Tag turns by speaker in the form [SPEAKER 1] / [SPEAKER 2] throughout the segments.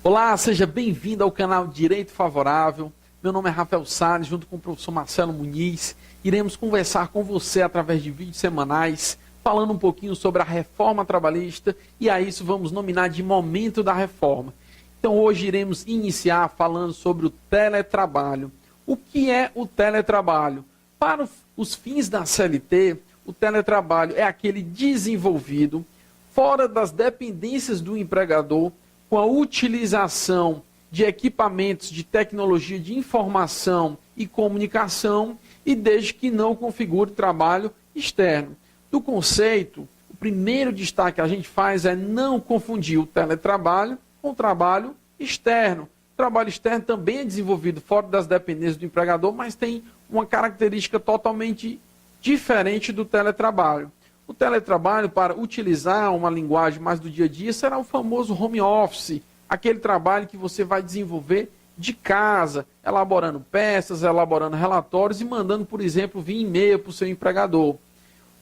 [SPEAKER 1] Olá, seja bem-vindo ao canal Direito Favorável. Meu nome é Rafael Salles, junto com o professor Marcelo Muniz. Iremos conversar com você através de vídeos semanais, falando um pouquinho sobre a reforma trabalhista e a isso vamos nominar de momento da reforma. Então hoje iremos iniciar falando sobre o teletrabalho. O que é o teletrabalho? Para os fins da CLT, o teletrabalho é aquele desenvolvido fora das dependências do empregador, com a utilização de equipamentos de tecnologia de informação e comunicação e desde que não configure trabalho externo. Do conceito, o primeiro destaque que a gente faz é não confundir o teletrabalho com o trabalho externo. O trabalho externo também é desenvolvido fora das dependências do empregador, mas tem uma característica totalmente diferente do teletrabalho. O teletrabalho, para utilizar uma linguagem mais do dia a dia, será o famoso home office, aquele trabalho que você vai desenvolver de casa, elaborando peças, elaborando relatórios e mandando, por exemplo, via e-mail para o seu empregador.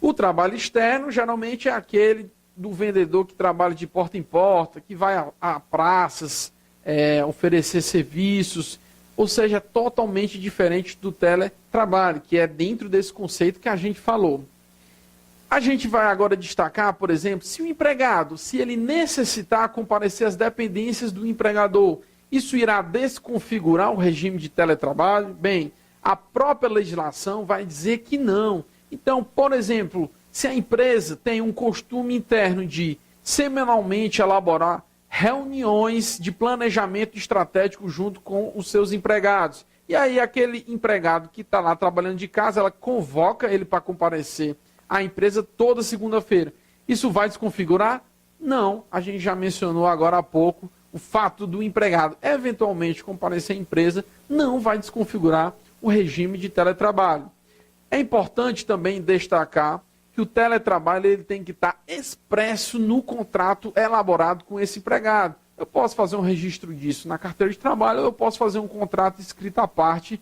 [SPEAKER 1] O trabalho externo, geralmente, é aquele do vendedor que trabalha de porta em porta, que vai a praças, oferecer serviços, ou seja, totalmente diferente do teletrabalho, que é dentro desse conceito que a gente falou. A gente vai agora destacar, por exemplo, se o empregado, se ele necessitar comparecer às dependências do empregador, isso irá desconfigurar o regime de teletrabalho? Bem, a própria legislação vai dizer que não. Então, por exemplo, se a empresa tem um costume interno de semanalmente elaborar reuniões de planejamento estratégico junto com os seus empregados, e aí aquele empregado que está lá trabalhando de casa, ela convoca ele para comparecer a empresa toda segunda-feira. Isso vai desconfigurar? Não. A gente já mencionou agora há pouco o fato do empregado eventualmente comparecer à empresa não vai desconfigurar o regime de teletrabalho. É importante também destacar que o teletrabalho ele tem que estar expresso no contrato elaborado com esse empregado. Eu posso fazer um registro disso na carteira de trabalho ou eu posso fazer um contrato escrito à parte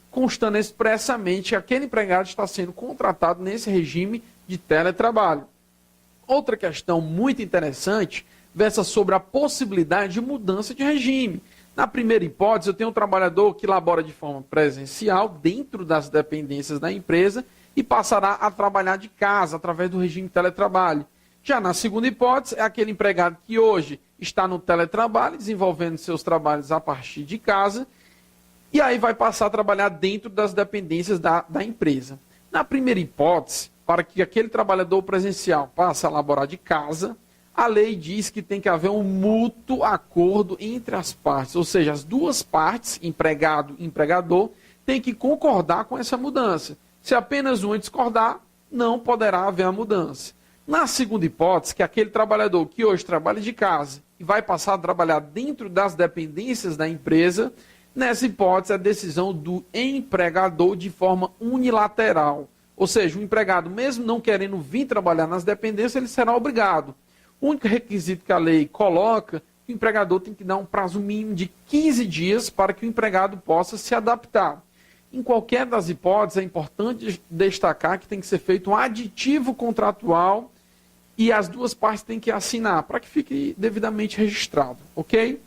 [SPEAKER 1] constando expressamente que aquele empregado está sendo contratado nesse regime de teletrabalho. Outra questão muito interessante versa sobre a possibilidade de mudança de regime. Na primeira hipótese, eu tenho um trabalhador que labora de forma presencial dentro das dependências da empresa e passará a trabalhar de casa através do regime de teletrabalho. Já na segunda hipótese, é aquele empregado que hoje está no teletrabalho, desenvolvendo seus trabalhos a partir de casa, e aí vai passar a trabalhar dentro das dependências da empresa. Na primeira hipótese, para que aquele trabalhador presencial passe a laborar de casa, a lei diz que tem que haver um mútuo acordo entre as partes, ou seja, as duas partes, empregado e empregador, têm que concordar com essa mudança. Se apenas uma discordar, não poderá haver a mudança. Na segunda hipótese, que aquele trabalhador que hoje trabalha de casa e vai passar a trabalhar dentro das dependências da empresa, nessa hipótese, a decisão do empregador de forma unilateral. Ou seja, o empregado, mesmo não querendo vir trabalhar nas dependências, ele será obrigado. O único requisito que a lei coloca, o empregador tem que dar um prazo mínimo de 15 dias para que o empregado possa se adaptar. Em qualquer das hipóteses, é importante destacar que tem que ser feito um aditivo contratual e as duas partes têm que assinar para que fique devidamente registrado, ok?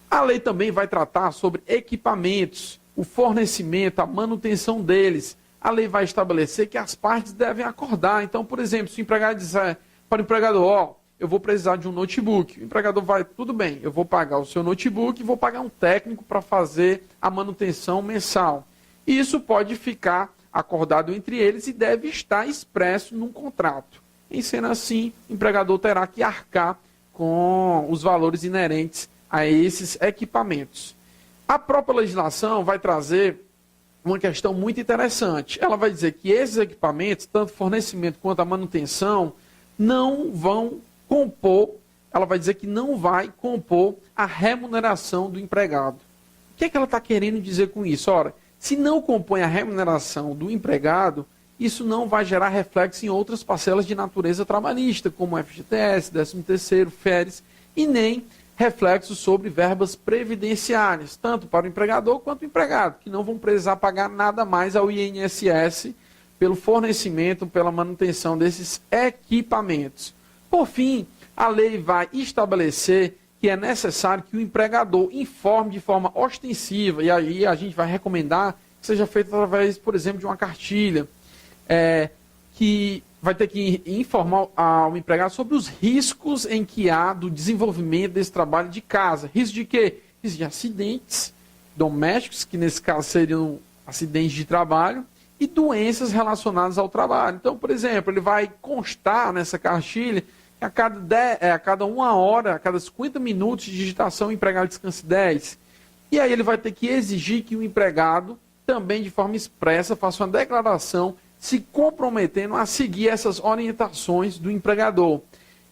[SPEAKER 1] A lei também vai tratar sobre equipamentos, o fornecimento, a manutenção deles. A lei vai estabelecer que as partes devem acordar. Então, por exemplo, se o empregado disser para o empregador, eu vou precisar de um notebook. O empregador vai, tudo bem, eu vou pagar o seu notebook e vou pagar um técnico para fazer a manutenção mensal. E isso pode ficar acordado entre eles e deve estar expresso num contrato. Em sendo assim, o empregador terá que arcar com os valores inerentes a esses equipamentos. A própria legislação vai trazer uma questão muito interessante. Ela vai dizer que esses equipamentos, tanto fornecimento quanto a manutenção, não vão compor, ela vai dizer que não vai compor a remuneração do empregado. O que é que ela está querendo dizer com isso? Ora, se não compõe a remuneração do empregado, isso não vai gerar reflexo em outras parcelas de natureza trabalhista, como FGTS, 13º, férias, e nem reflexos sobre verbas previdenciárias, tanto para o empregador quanto o empregado, que não vão precisar pagar nada mais ao INSS pelo fornecimento, pela manutenção desses equipamentos. Por fim, a lei vai estabelecer que é necessário que o empregador informe de forma ostensiva, e aí a gente vai recomendar que seja feito através, por exemplo, de uma cartilha, que vai ter que informar ao empregado sobre os riscos em que há do desenvolvimento desse trabalho de casa. Risco de quê? Risco de acidentes domésticos, que nesse caso seriam acidentes de trabalho, e doenças relacionadas ao trabalho. Então, por exemplo, ele vai constar nessa cartilha que a cada 1 hora, a cada 50 minutos de digitação, o empregado descanse 10. E aí ele vai ter que exigir que o empregado, também de forma expressa, faça uma declaração se comprometendo a seguir essas orientações do empregador.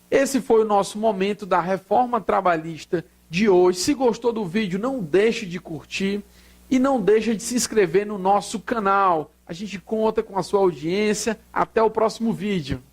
[SPEAKER 1] Esse foi o nosso momento da reforma trabalhista de hoje. Se gostou do vídeo, não deixe de curtir e não deixe de se inscrever no nosso canal. A gente conta com a sua audiência. Até o próximo vídeo.